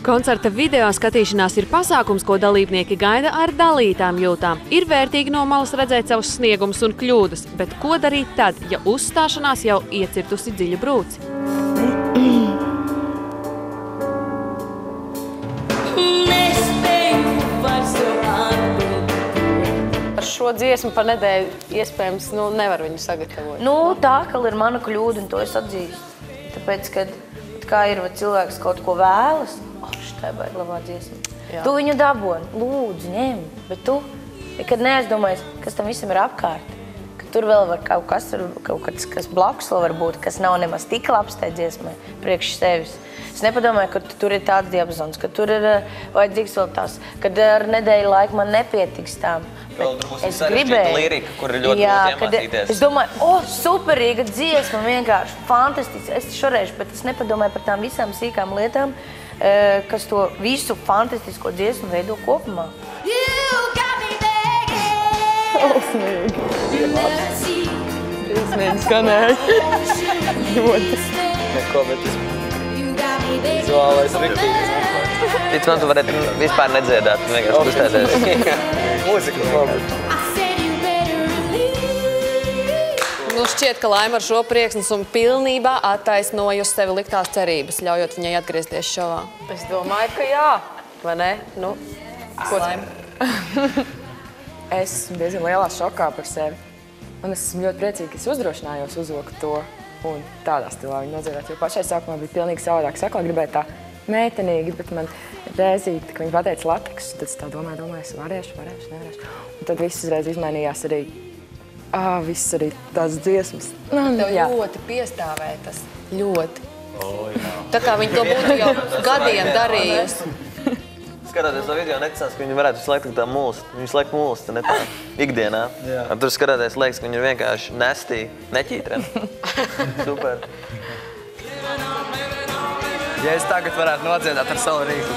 Koncerta video skatīšanās ir pasākums, ko dalībnieki gaida ar dalītām jūtām. Ir vērtīgi no malas redzēt savus sniegumus un kļūdas, bet ko darīt tad, ja uzstāšanās jau iecirtusi dziļu brūci? Ar šo dziesmu par nedēļu iespējams nevar viņu sagatavot. Tā, ka ir mana kļūda, un to es atzīstu. Tāpēc, kad kā ir cilvēks kaut ko vēlas, tā ir baigi labā dziesma. Tu viņu daboni, lūdzu, ņem, bet tu nekad neaizdomājies, kas tam visam ir apkārt. Ka tur vēl var kaut kas blakus vēl var būt, kas nav nemaz tik labs tai dziesmai, priekš sevis. Es nepadomāju, ka tur ir tāds diapazons, ka tur ir vajadzīgs vēl tās, kad ar nedēļu laiku man nepietiks tām. Es gribēju, lirika, kur ir ļoti iemācīties. Es domāju, superīga dziesma, vienkārši fantastiski. Es šoreiz, bet es nepadomāju par tām visām sīkām lietām, kas to visu fantastisko dziesmu veido kopumā. Briesmīgi skanēja. Ļoti. Neko, bet es vizuālais riktīgi. Tic man, tu varētu vispār nedziedāt, vienkārši kustēties. Mūzikas labi. Šķiet, ka Laima ar šo prieksnesumu pilnībā attaisnojusi sevi liktās cerības, ļaujot viņai atgriezties šovā. Es domāju, ka jā. Vai ne? Ko Laima? Es esmu diezgan lielā šokā par sevi. Un es esmu ļoti priecīga, ka es uzdrošinājos uzvokt to un tādā stilā viņu nodziedāt. Jo pašai sākumā bija pilnīgi savādāk. Sākumā gribēju tā meitenīgi, bet man rēzīgi, ka viņi pateica latekus. Tad es tā domāju, es varēšu, nevarēšu. Un tad viss uzreiz izmainījās arī. Viss arī tās dziesmas. Tev ļoti piestāvēja tas. Ļoti. Tā kā viņi to būtu jau gadiem darījusi. Skatoties to video, neticās, ka viņi varētu visu laiku tā mulst. Viņi visu laiku mulst, ne tā ikdienā. Tur skatoties, liekas, ka viņi ir vienkārši nestī, neķītrē. Super. Ja es tagad varētu nodziedāt ar savu rīku.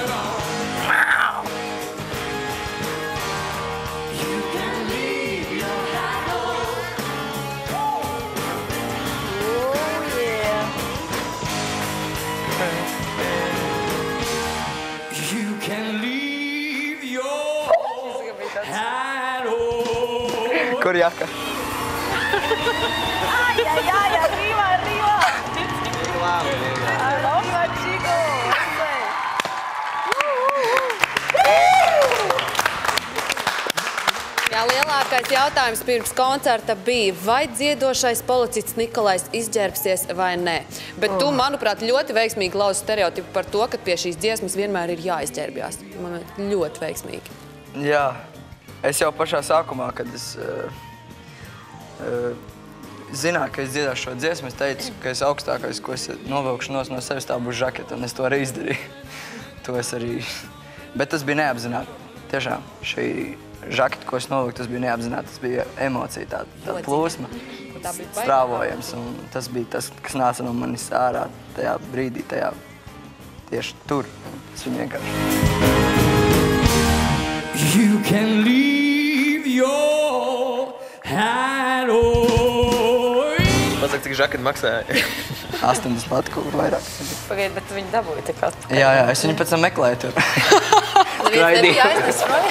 Kur jaka? Arriba! Aloha, chicos! Jā, lielākais jautājums pirms koncerta bija, vai dziedošais policists Nikolais izģērbsies vai nē. Bet tu, manuprāt, ļoti veiksmīgi lauzi stereotipu par to, ka pie šīs dziesmas vienmēr ir jāizģērbjās. Man ļoti veiksmīgi. Jā. Es jau pašā sākumā, kad es zināju, ka es dziedāšu šo dziesmu, es teicu, ka es augstākais, ko es novilkšu no sevis, tā būs žaketa, un es to arī izdarīju. To es arī... Bet tas bija neapzināti. Tiešām, šī žaketa, ko es novilku, tas bija neapzināti. Tas bija emocija, tā plūsma, strāvojams, un tas bija tas, kas nāca no manis ārā tajā brīdī, tieši tur. Tas bija vienkārši. You can leave your hat on. Pasaka, cik žaketi maksāja? 80 lati kaut kur vairāk. Pagaid, bet viņi dabūja tikpat. Jā, es viņu pēc tam meklēju tur. Neviens nebija aiznes, vai?